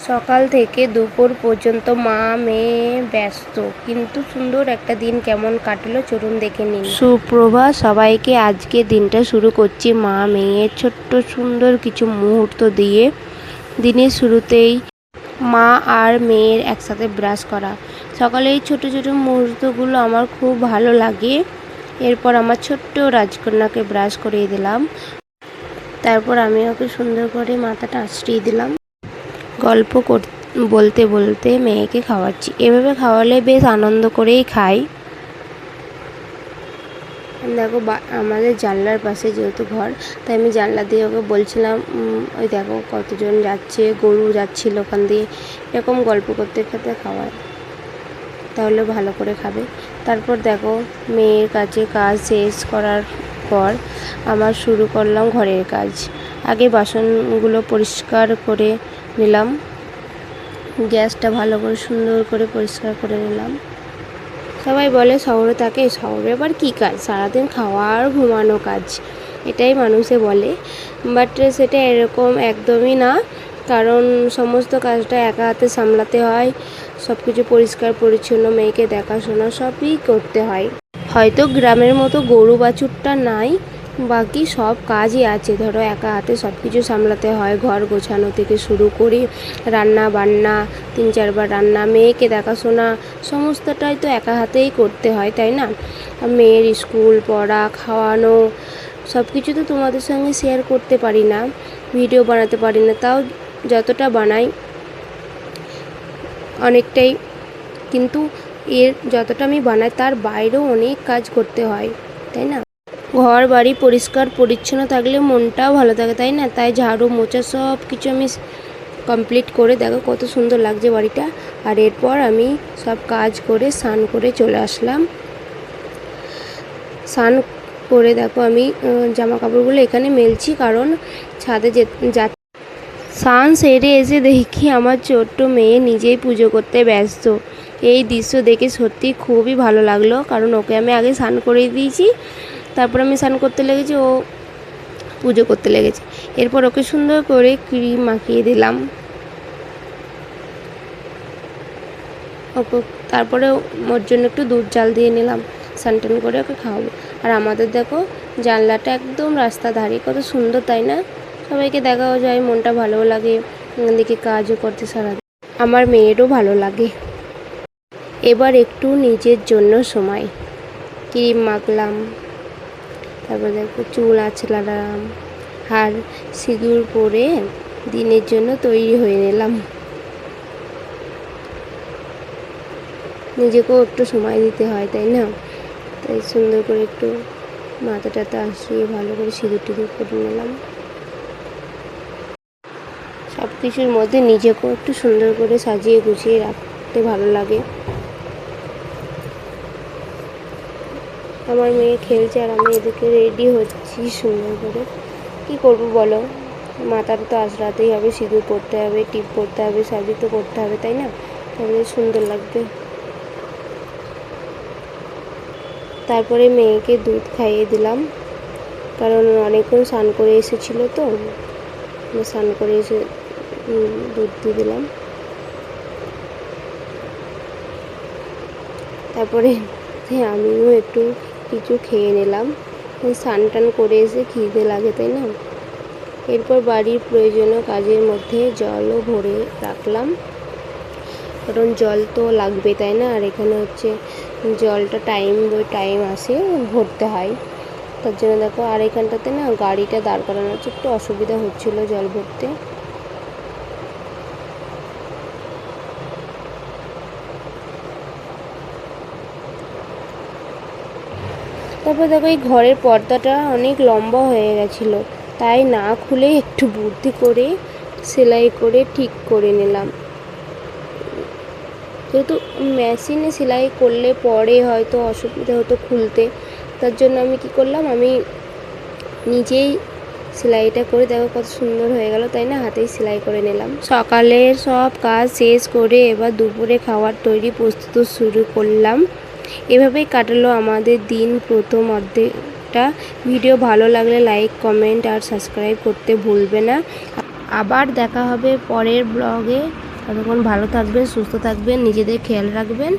সকাল থেকে দুপুর পর্যন্ত মা মেয়ে ব্যস্ত, কিন্তু সুন্দর একটা দিন কেমন কাটলো চলুন দেখে নিন। সুপ্রভাত সবাইকে। আজকে দিনটা শুরু করছি মা মেয়ের ছোট্ট সুন্দর কিছু মুহূর্ত দিয়ে। দিনের শুরুতেই মা আর মেয়ের একসাথে ব্রাশ করা, সকালে এই ছোটো ছোটো মুহূর্তগুলো আমার খুব ভালো লাগে। এরপর আমার ছোট্ট রাজকন্যাকে ব্রাশ করিয়ে দিলাম, তারপর আমি ওকে সুন্দর করে মাথাটা আঁচড়িয়ে দিলাম। গল্প বলতে বলতে মেয়েকে খাওয়াচ্ছি। এভাবে খাওয়ালে বেশ আনন্দ করেই খাই। দেখো আমাদের জানলার পাশে যেহেতু ঘর, তাই আমি জানলা দিয়ে ওকে বলছিলাম ওই দেখো কতজন যাচ্ছে, গরু যাচ্ছিল ওখান দিয়ে, এরকম গল্প করতে করতে খাওয়ায়, তাহলে ভালো করে খাবে। তারপর দেখো মেয়ের কাছে কাজ শেষ করার পর আমার শুরু করলাম ঘরের কাজ। আগে বাসনগুলো পরিষ্কার করে নিলাম, গ্যাসটা ভালো করে সুন্দর করে পরিষ্কার করে নিলাম। সবাই বলে শহরে থাকে, শহরে আবার কী কাজ, সারাদিন খাওয়া আর ঘুমানো কাজ, এটাই মানুষে বলে। বাট সেটা এরকম একদমই না, কারণ সমস্ত কাজটা একা হাতে সামলাতে হয়, সব কিছু পরিষ্কার পরিচ্ছন্ন, মেয়েকে দেখাশোনা সবই করতে হয়। হয়তো গ্রামের মতো গরু বাছুরটা নাই, বাকি সব কাজই আছে। ধরো একা হাতে সব কিছু সামলাতে হয়, ঘর গোছানো থেকে শুরু করে রান্না বান্না, 3-4 বার রান্না, মেয়েকে দেখাশোনা, সমস্তটাই তো একা হাতেই করতে হয়, তাই না? মেয়ের স্কুল পড়া, খাওয়ানো, সব কিছু তো তোমাদের সঙ্গে শেয়ার করতে পারি না, ভিডিও বানাতে পারি না, তাও যতটা বানাই অনেকটাই, কিন্তু এর যতটা আমি বানাই তার বাইরেও অনেক কাজ করতে হয়, তাই না? ঘর বাড়ি পরিষ্কার পরিচ্ছন্ন থাকলে মনটাও ভালো থাকে, তাই না? তাই ঝাড়ু মোছা সব কিছু আমি কমপ্লিট করে, দেখো কত সুন্দর লাগছে বাড়িটা। আর এরপর আমি সব কাজ করে স্নান করে চলে আসলাম। স্নান করে দেখো আমি জামা কাপড়গুলো এখানে মেলছি, কারণ ছাদে যা স্নান সেরে এসে দেখি আমার ছোট্ট মেয়ে নিজেই পুজো করতে ব্যস্ত। এই দৃশ্য দেখে সত্যি খুবই ভালো লাগলো, কারণ ওকে আমি আগে স্নান করিয়ে দিয়েছি, তারপর আমি স্নান করতে লেগেছি, ও পুজো করতে লেগেছে। এরপর ওকে সুন্দর করে ক্রিম মাখিয়ে দিলাম ওকে, তারপরে ওর জন্য একটু দুধ জাল দিয়ে নিলাম, স্নান টান করে ওকে খাওয়াবো। আর আমাদের দেখো জানলাটা একদম রাস্তা ধারে, কত সুন্দর তাই না? সবাইকে দেখাও যায়, মনটা ভালো লাগে, দেখে কাজও করতে সারাদিন আমার মেয়েরও ভালো লাগে। এবার একটু নিজের জন্য সময়, ক্রিম মাখলাম, তারপর দেখো চুল আঁচড়ালাম, আর সিঁদুর পরে দিনের জন্য তৈরি হয়ে নিলাম। নিজেকেও একটু সময় দিতে হয়, তাই না? তাই সুন্দর করে একটু মাথাটাতে আসিয়ে ভালো করে সিঁদুর টিঁদুর করে নিলাম। সব কিছুর মধ্যে নিজেকেও একটু সুন্দর করে সাজিয়ে গুছিয়ে রাখতে ভালো লাগে। আমার মেয়ে খেলছে আর আমি এদিকে রেডি হচ্ছি সুন্দর করে। কি করব বলো, মাথাটা তো আঁচড়াতেই হবে, সিঁদুর পরতে হবে, টিপ পরতে হবে, সবই তো করতে হবে, তাই না? তাহলে সুন্দর লাগবে। তারপরে মেয়েকে দুধ খাইয়ে দিলাম, কারণ অনেকক্ষণ স্নান করে এসেছিলো, তো স্নান করে এসে দুধ দিয়ে দিলাম। তারপরে আমিও একটু কিছু খেয়ে নিলাম, স্নান টান করে এসে খিদে লাগে, তাই না? এরপর বাড়ির প্রয়োজনীয় কাজের মধ্যে জলও ভরে রাখলাম, কারণ জল তো লাগবে, তাই না? আর এখানে হচ্ছে জলটা টাইম আসে ভরতে হয়, তার জন্য দেখো। আর এখানটাতে না গাড়িটা দাঁড় করানোর একটু অসুবিধা হচ্ছিলো জল ভরতে। তারপর দেখো এই ঘরের পর্দাটা অনেক লম্বা হয়ে গেছিলো, তাই না খুলে একটু বুদ্ধি করে সেলাই করে ঠিক করে নিলাম। যেহেতু মেশিনে সেলাই করলে পরে হয়তো অসুবিধা হতো খুলতে, তার জন্য আমি কি করলাম, আমি নিজেই সেলাইটা করে দেখো কত সুন্দর হয়ে গেল, তাই না? হাতেই সেলাই করে নিলাম। সকালের সব কাজ শেষ করে এবার দুপুরে খাওয়ার তৈরি প্রস্তুত শুরু করলাম। এভাবেই কাটালো আমাদের দিন প্রথম অর্ধেকটা। ভিডিও ভালো লাগলে লাইক কমেন্ট আর সাবস্ক্রাইব করতে ভুলবে না। আবার দেখা হবে পরের ব্লগে। ততক্ষণ ভালো থাকবেন, সুস্থ থাকবেন, নিজেদের খেয়াল রাখবেন।